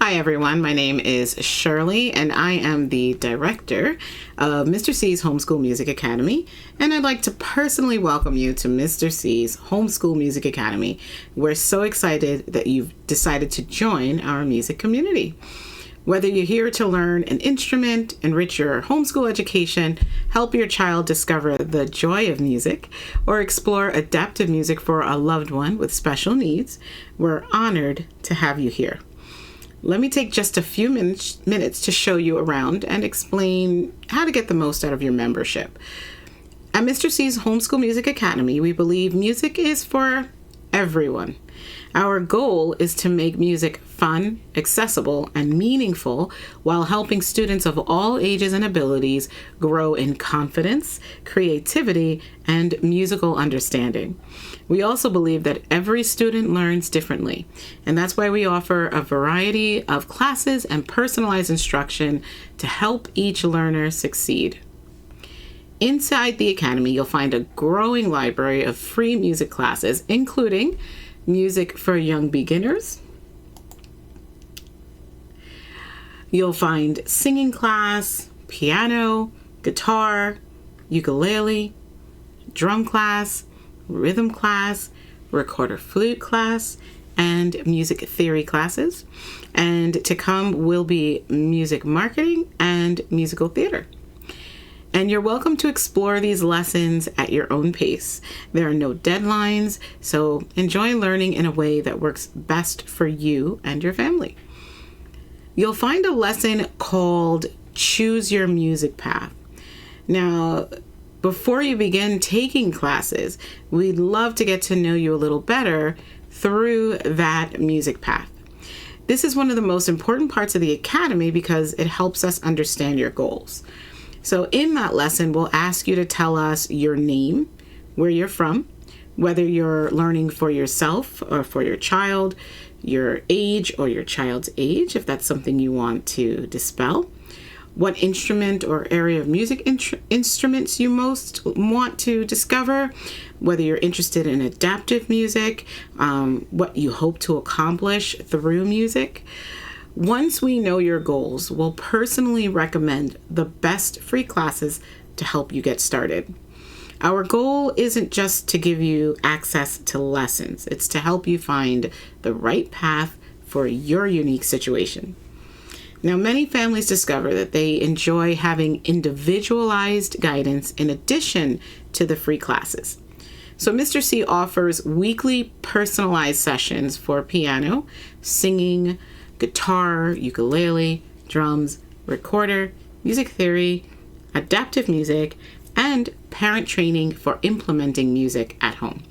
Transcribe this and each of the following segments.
Hi everyone, my name is Shirley and I am the director of Mr. C's Homeschool Music Academy, and I'd like to personally welcome you to Mr. C's Homeschool Music Academy. We're so excited that you've decided to join our music community. Whether you're here to learn an instrument, enrich your homeschool education, help your child discover the joy of music, or explore adaptive music for a loved one with special needs, we're honored to have you here. Let me take just a few minutes to show you around and explain how to get the most out of your membership. At Mr. C's Homeschool Music Academy, we believe music is for everyone. Our goal is to make music fun, accessible, and meaningful while helping students of all ages and abilities grow in confidence, creativity, and musical understanding. We also believe that every student learns differently, and that's why we offer a variety of classes and personalized instruction to help each learner succeed. Inside the Academy, you'll find a growing library of free music classes, including music for young beginners. You'll find singing class, piano, guitar, ukulele, drum class, rhythm class, recorder flute class, and music theory classes. And to come will be music marketing and musical theater. And you're welcome to explore these lessons at your own pace. There are no deadlines, so enjoy learning in a way that works best for you and your family. You'll find a lesson called Choose Your Music Path. Now, before you begin taking classes, we'd love to get to know you a little better through that music path. This is one of the most important parts of the Academy because it helps us understand your goals. So in that lesson, we'll ask you to tell us your name, where you're from, whether you're learning for yourself or for your child, your age or your child's age, if that's something you want to dispel, what instrument or area of music instruments you most want to discover, whether you're interested in adaptive music, what you hope to accomplish through music. Once we know your goals, we'll personally recommend the best free classes to help you get started. Our goal isn't just to give you access to lessons, it's to help you find the right path for your unique situation. Now, many families discover that they enjoy having individualized guidance in addition to the free classes. So Mr. C offers weekly personalized sessions for piano, singing, guitar, ukulele, drums, recorder, music theory, adaptive music, and parent training for implementing music at home.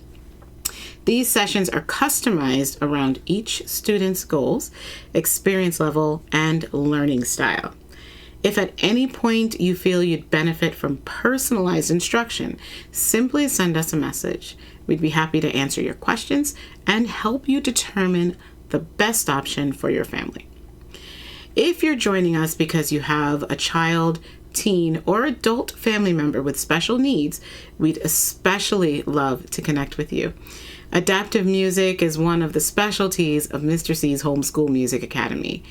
These sessions are customized around each student's goals, experience level, and learning style. If at any point you feel you'd benefit from personalized instruction, simply send us a message. We'd be happy to answer your questions and help you determine the best option for your family. If you're joining us because you have a child, teen, or adult family member with special needs, we'd especially love to connect with you. Adaptive music is one of the specialties of Mr. C's Homeschool Music Academy.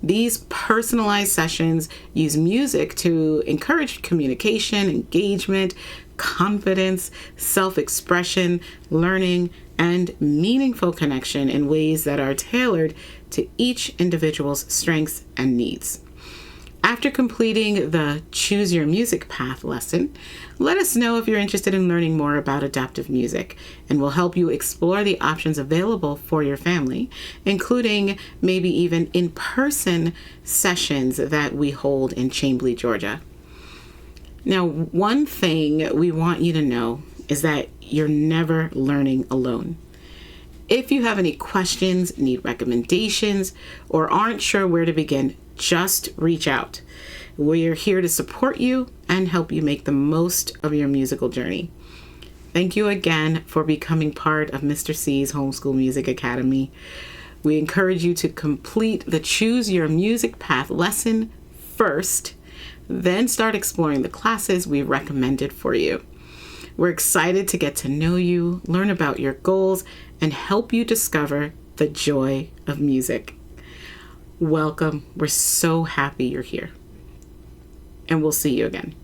These personalized sessions use music to encourage communication, engagement, confidence, self-expression, learning, and meaningful connection in ways that are tailored to each individual's strengths and needs. After completing the Choose Your Music Path lesson, let us know if you're interested in learning more about adaptive music, and we'll help you explore the options available for your family, including maybe even in-person sessions that we hold in Chamblee, Georgia. Now, one thing we want you to know is that you're never learning alone. If you have any questions, need recommendations, or aren't sure where to begin, just reach out. We're here to support you and help you make the most of your musical journey. Thank you again for becoming part of Mr. C's Homeschool Music Academy. We encourage you to complete the Choose Your Music Path lesson first, then start exploring the classes we recommended for you. We're excited to get to know you, learn about your goals, and help you discover the joy of music. welcome. We're so happy you're here. And we'll see you again.